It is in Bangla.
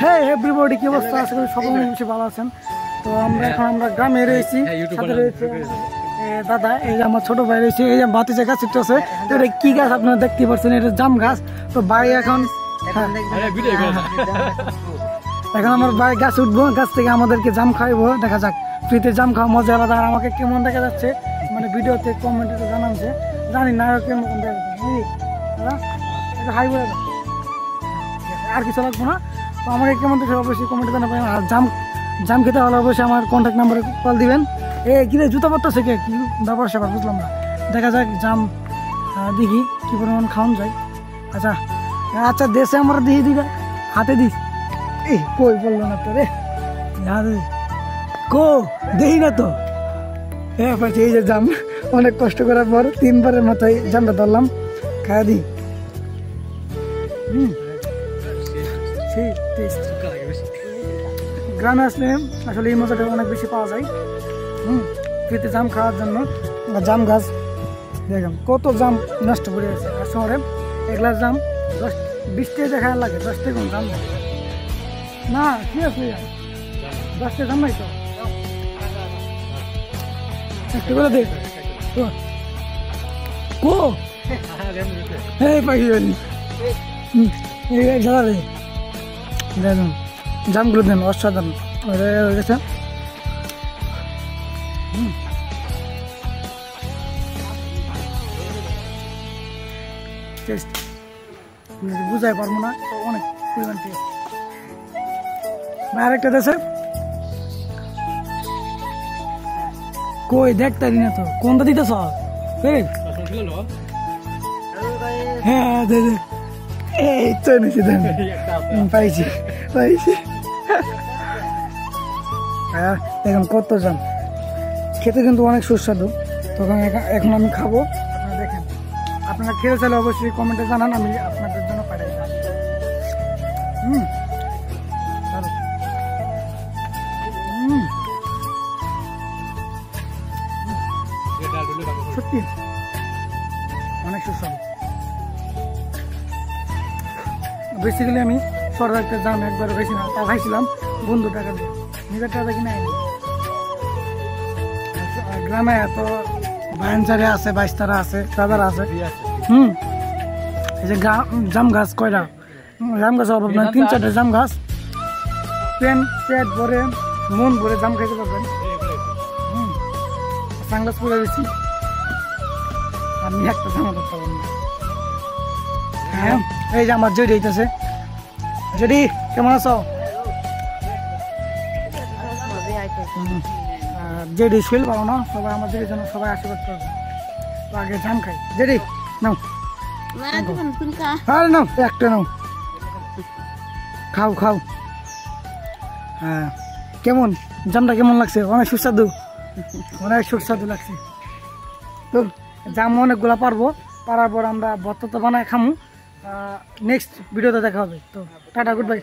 হ্যাঁ এভরিবডি কি অবস্থা? আশা করি সকলে বেশি ভালো আছেন। তো আমরা গ্রামে রয়েছি, সাথে রয়েছে দাদা, এই যে আমার ছোট ভাই রয়েছে, এই যে বাতিচা গাছ আছে, তো এটা কি গাছ আপনারা দেখতে পাচ্ছেন, এটা জাম গাছ। তো ভাই এখন আমার ভাই গাছ উঠবো, গাছ থেকে আমাদেরকে জাম খাইবো, দেখা যাক ফ্রিতে জাম খাওয়া মজা আলাদা। আর আমাকে কেমন দেখা যাচ্ছে মানে ভিডিওতে কমেন্টে জানাচ্ছে, জানি না কেমন দেখা যাচ্ছে। হাই বলে আর কিছু লাগবো না। তো আমাকে কেমন দেখে অবশ্যই কমেন্টে জানাবেন। আর জাম খেতে হলে অবশ্যই আমার কন্ট্যাক্ট নাম্বারে কল দিবেন। কিরে জুতা পড়তেছে কে, কি ব্যাপার স্যাপার বুঝলাম না। দেখা যাক জাম দেখি কি পরিমাণ খাওয়ান যায়। আচ্ছা দেশে আমরা দিয়ে দিবে হাতে দিস। কই বললো না তো রে, কো দেখি না তো। এই যে জাম অনেক কষ্ট করার পর 3বারের মাথায় জামটা ধরলাম, খাওয়া দিই। গ্রামে আসলে আসলে এই মজাটা অনেক বেশি পাওয়া যায়। ফ্রিতে জাম খাওয়ার জন্য জাম গাছ দেখলাম কত জাম নষ্ট করে আছে। আর শহরে এক গ্লাস জাম 20 টাকা দেখা লাগে, 10 টাকা জাম না। কি আছে 10 টাকা জাম নাই তো, একটু করে দে কো পাখি জ্বালাবে দেখুন জামগুলো দেন অসাধারণ হয়ে গেছে। বুঝাই পারবো না, অনেক পরিমাণ টেস্ট। আরেকটা দেশে কই দেখতারি না তো, কোনটা দিতেছ? হ্যাঁ দে দে, এই তো নিচে দেন, পাইছি দেখুন কত জাম, খেতে কিন্তু অনেক সুস্বাদু। তখন এখন আমি খাবো, আপনারা দেখেন। আপনারা খেতে চাইলে অবশ্যই কমেন্টে জানান, আমি আপনাদের জন্য পাঠাই দিই। সত্যি অনেক সুস্বাদু। বেসিক্যালি আমি শহরে একটা জাম একবার বেশি না, তা খাইছিলাম বন্ধু টাকা দিয়ে, নিজের টাকা কিনে আনি। গ্রামে এত ভাইনচারে আছে, বাইস্তারা আছে, দাদারা আছে। এই যে জাম গাছ কয়টা, জাম গাছ অভাব না, 3-4টা জাম গাছ, পেট ভরে মন ভরে জাম খাইতে পারবেন। সানগ্লাস পরে দিচ্ছি, আমি একটা জামা ধরতে পারবো না। হ্যাঁ এই যে আমার জেডি হইতেছে। জেডি কেমন আছো? জেডি শরীর ভালো না, সবাই আমার জেডির জন্য সবাই আশীর্বাদ করবে। তো আগে জাম খাই। জেডি নাও, আরে নাও একটা নাও, খাও। হ্যাঁ কেমন জামটা কেমন লাগছে? অনেক সুস্বাদু, অনেক সুস্বাদু লাগছে। তো জাম অনেকগুলা পারার পর আমরা ভর্তা বানায় খামু। নেক্সট ভিডিওতে দেখা হবে। তো টাটা, গুড বাই।